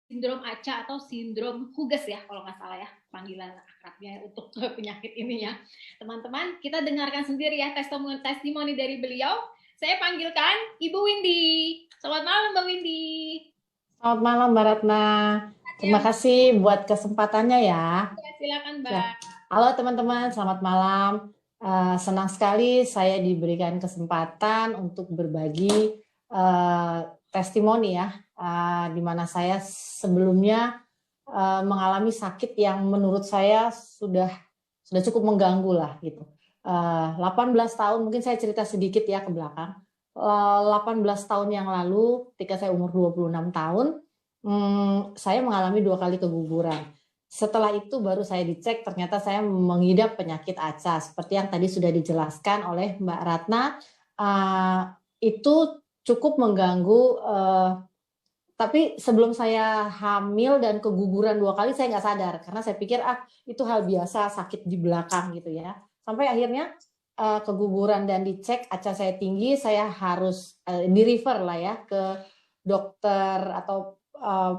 sindrom ACA atau sindrom Hughes ya kalau nggak salah ya panggilan akrabnya untuk penyakit ini ya. Teman-teman, kita dengarkan sendiri ya testimoni dari beliau. Saya panggilkan Ibu Windy. Selamat malam Mbak Windy. Selamat malam Mbak Ratna. Terima kasih buat kesempatannya ya. Ya, silakan Ya. Mbak. Halo teman-teman, selamat malam. Senang sekali saya diberikan kesempatan untuk berbagi testimoni ya, di mana saya sebelumnya mengalami sakit yang menurut saya sudah cukup mengganggu lah gitu. 18 tahun, mungkin saya cerita sedikit ya ke belakang. 18 tahun yang lalu, ketika saya umur 26 tahun, saya mengalami 2 kali keguguran. Setelah itu baru saya dicek, ternyata saya mengidap penyakit ACA. Seperti yang tadi sudah dijelaskan oleh Mbak Ratna, itu cukup mengganggu, tapi sebelum saya hamil dan keguguran 2 kali saya nggak sadar, karena saya pikir itu hal biasa, sakit di belakang gitu ya. Sampai akhirnya keguguran dan dicek ACA saya tinggi, saya harus di-refer lah ya ke dokter atau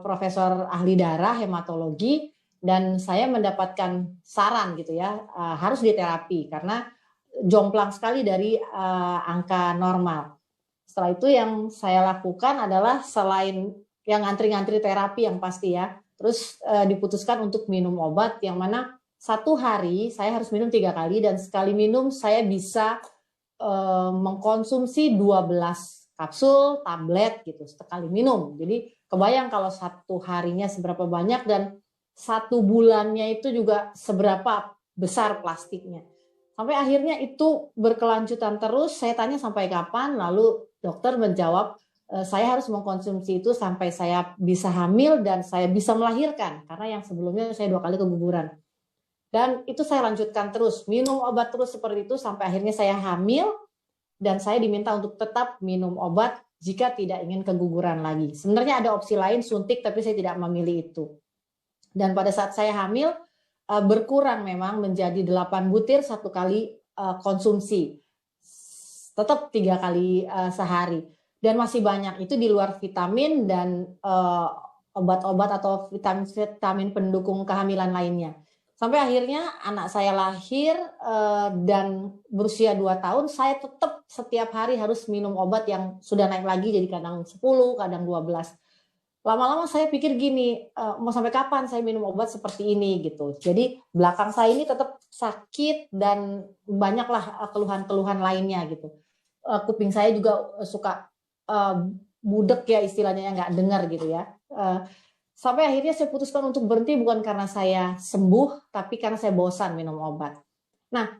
profesor ahli darah, hematologi, dan saya mendapatkan saran gitu ya, harus diterapi karena jomplang sekali dari angka normal. Setelah itu yang saya lakukan adalah selain yang ngantri-ngantri terapi yang pasti ya, terus diputuskan untuk minum obat yang mana 1 hari saya harus minum 3 kali, dan sekali minum saya bisa mengkonsumsi 12 kapsul tablet gitu sekali minum. Jadi kebayang kalau 1 harinya seberapa banyak, dan 1 bulannya itu juga seberapa besar plastiknya. Sampai akhirnya itu berkelanjutan terus, saya tanya sampai kapan, lalu dokter menjawab saya harus mengkonsumsi itu sampai saya bisa hamil dan saya bisa melahirkan, karena yang sebelumnya saya 2 kali keguguran. Dan itu saya lanjutkan terus, minum obat terus seperti itu sampai akhirnya saya hamil, dan saya diminta untuk tetap minum obat jika tidak ingin keguguran lagi. Sebenarnya ada opsi lain, suntik, tapi saya tidak memilih itu. Dan pada saat saya hamil, berkurang memang menjadi 8 butir 1 kali konsumsi. Tetap 3 kali sehari. Dan masih banyak, itu di luar vitamin dan obat-obat atau vitamin pendukung kehamilan lainnya. Sampai akhirnya anak saya lahir dan berusia 2 tahun, saya tetap setiap hari harus minum obat yang sudah naik lagi, jadi kadang 10, kadang 12. Lama-lama saya pikir gini, mau sampai kapan saya minum obat seperti ini gitu. Jadi belakang saya ini tetap sakit dan banyaklah keluhan-keluhan lainnya gitu. Kuping saya juga suka budek ya istilahnya, yang nggak dengar gitu ya. Sampai akhirnya saya putuskan untuk berhenti, bukan karena saya sembuh, tapi karena saya bosan minum obat. Nah,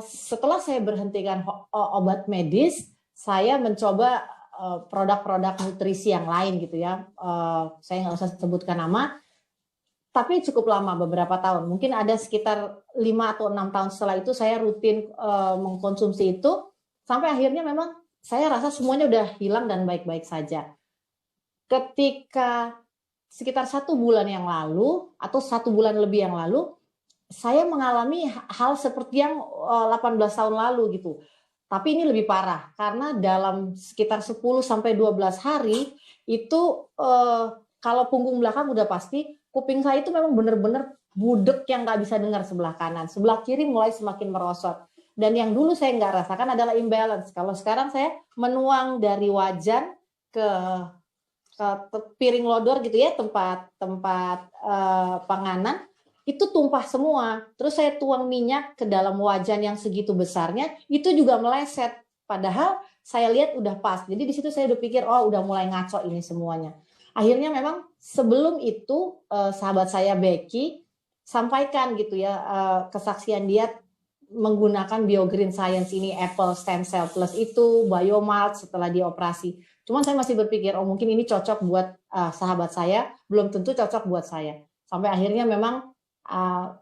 setelah saya berhentikan obat medis, saya mencoba produk-produk nutrisi yang lain gitu ya. Saya nggak usah sebutkan nama, tapi cukup lama, beberapa tahun. Mungkin ada sekitar 5 atau 6 tahun setelah itu saya rutin mengkonsumsi itu, sampai akhirnya memang saya rasa semuanya udah hilang dan baik-baik saja. Ketika sekitar 1 bulan yang lalu, atau 1 bulan lebih yang lalu, saya mengalami hal seperti yang 18 tahun lalu gitu. Tapi ini lebih parah, karena dalam sekitar 10 sampai 12 hari itu kalau punggung belakang udah pasti, kuping saya itu memang benar-benar budek yang nggak bisa dengar sebelah kanan. Sebelah kiri mulai semakin merosot. Dan yang dulu saya nggak rasakan adalah imbalance. Kalau sekarang saya menuang dari wajan ke piring lodor gitu ya, tempat panganan, itu tumpah semua. Terus saya tuang minyak ke dalam wajan yang segitu besarnya, itu juga meleset. Padahal saya lihat udah pas. Jadi di situ saya udah pikir, oh udah mulai ngaco ini semuanya. Akhirnya memang sebelum itu sahabat saya Becky sampaikan gitu ya, kesaksian dia menggunakan BioGreen Science ini, Apple Stem Cell Plus itu, Biomalt setelah dioperasi. Cuman saya masih berpikir, oh mungkin ini cocok buat sahabat saya, belum tentu cocok buat saya. Sampai akhirnya memang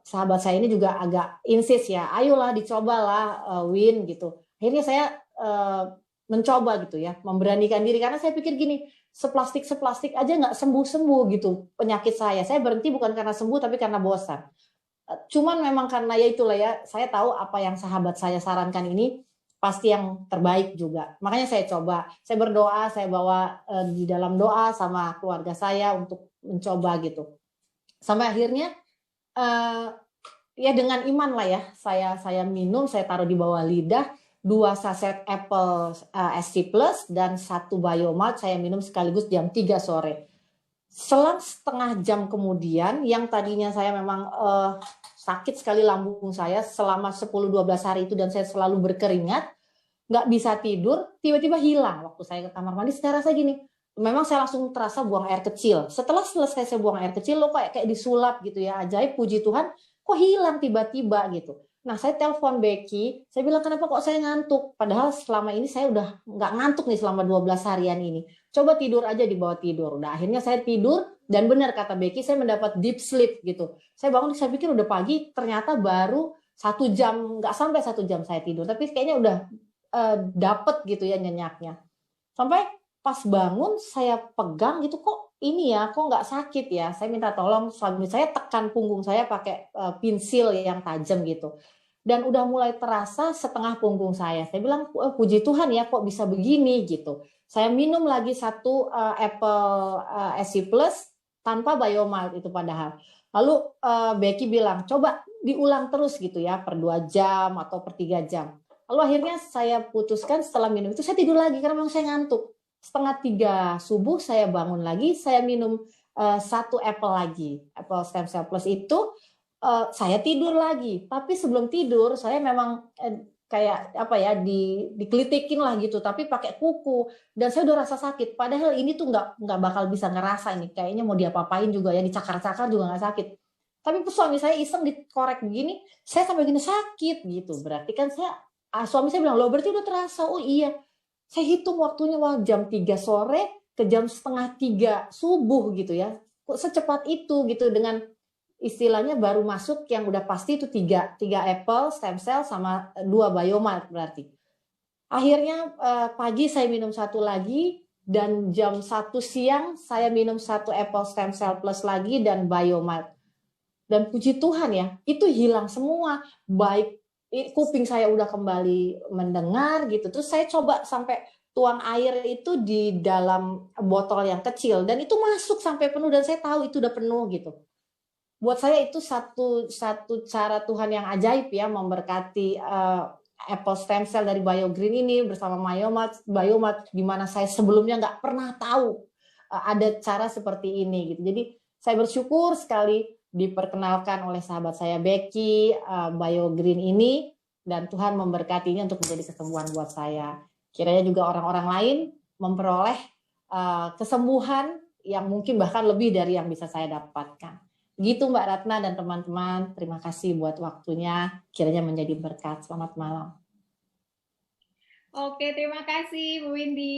sahabat saya ini juga agak insist ya, ayolah dicobalah Win gitu. Akhirnya saya mencoba gitu ya, memberanikan diri, karena saya pikir gini, seplastik aja nggak sembuh gitu penyakit saya. Saya berhenti bukan karena sembuh, tapi karena bosan. Cuman memang karena ya itulah ya, saya tahu apa yang sahabat saya sarankan ini pasti yang terbaik juga. Makanya saya coba, saya berdoa, saya bawa di dalam doa sama keluarga saya untuk mencoba gitu. Sampai akhirnya ya dengan iman lah ya, saya minum, saya taruh di bawah lidah 2 saset Apple SC Plus dan 1 Biomalt saya minum sekaligus jam 3 sore. Selang setengah jam kemudian, yang tadinya saya memang sakit sekali lambung saya selama 10-12 hari itu dan saya selalu berkeringat, nggak bisa tidur, tiba-tiba hilang. Waktu saya ke kamar mandi, saya rasa gini, memang saya langsung terasa buang air kecil. Setelah selesai saya buang air kecil, lo kayak disulap gitu ya, ajaib, puji Tuhan, kok hilang tiba-tiba gitu. Nah, saya telepon Becky, saya bilang kenapa kok saya ngantuk? Padahal selama ini saya udah nggak ngantuk nih selama 12 harian ini. Coba tidur aja di bawah tidur. Nah, akhirnya saya tidur dan benar kata Becky, saya mendapat deep sleep gitu. Saya bangun, saya pikir udah pagi, ternyata baru 1 jam, nggak sampai 1 jam saya tidur. Tapi kayaknya udah dapet gitu ya nyenyaknya. Sampai pas bangun saya pegang gitu, kok ini ya, kok nggak sakit ya. Saya minta tolong suami saya tekan punggung saya pakai pensil yang tajam gitu. Dan udah mulai terasa setengah punggung saya. Saya bilang, puji Tuhan ya kok bisa begini gitu. Saya minum lagi 1 Apple SC Plus tanpa Biomalt itu padahal. Lalu Becky bilang, coba diulang terus gitu ya, per 2 jam atau per 3 jam. Lalu akhirnya saya putuskan setelah minum itu saya tidur lagi karena memang saya ngantuk. Setengah 3 subuh saya bangun lagi, saya minum 1 Apple lagi, Apple Stem Cell Plus itu saya tidur lagi. Tapi sebelum tidur saya memang kayak apa ya dikelitikin lah gitu, tapi pakai kuku dan saya udah rasa sakit. Padahal ini tuh nggak bakal bisa ngerasa ini, kayaknya mau diapa-apain juga ya, dicakar-cakar juga nggak sakit. Tapi suami saya iseng dikorek begini, saya sampai gini sakit gitu. Berarti kan suami saya bilang, loh berarti udah terasa. Oh iya, saya hitung waktunya, wah jam 3 sore ke jam setengah 3 subuh gitu ya. Kok secepat itu gitu, dengan istilahnya baru masuk yang udah pasti itu 3 Apple stem cell sama 2 Biomalt berarti. Akhirnya pagi saya minum 1 lagi dan jam 1 siang saya minum 1 Apple stem cell plus lagi dan Biomalt. Dan puji Tuhan ya, itu hilang semua. Baik kuping saya udah kembali mendengar gitu. Terus saya coba sampai tuang air itu di dalam botol yang kecil dan itu masuk sampai penuh dan saya tahu itu udah penuh gitu. Buat saya itu satu cara Tuhan yang ajaib ya, memberkati Apple stem cell dari BioGreen ini bersama Biomalt di mana saya sebelumnya nggak pernah tahu ada cara seperti ini gitu. Jadi saya bersyukur sekali diperkenalkan oleh sahabat saya Becky BioGreen ini, dan Tuhan memberkatinya untuk menjadi kesembuhan buat saya. Kiranya juga orang-orang lain memperoleh kesembuhan yang mungkin bahkan lebih dari yang bisa saya dapatkan. Gitu Mbak Ratna dan teman-teman, terima kasih buat waktunya, kiranya menjadi berkat. Selamat malam. Oke, terima kasih Bu Windy.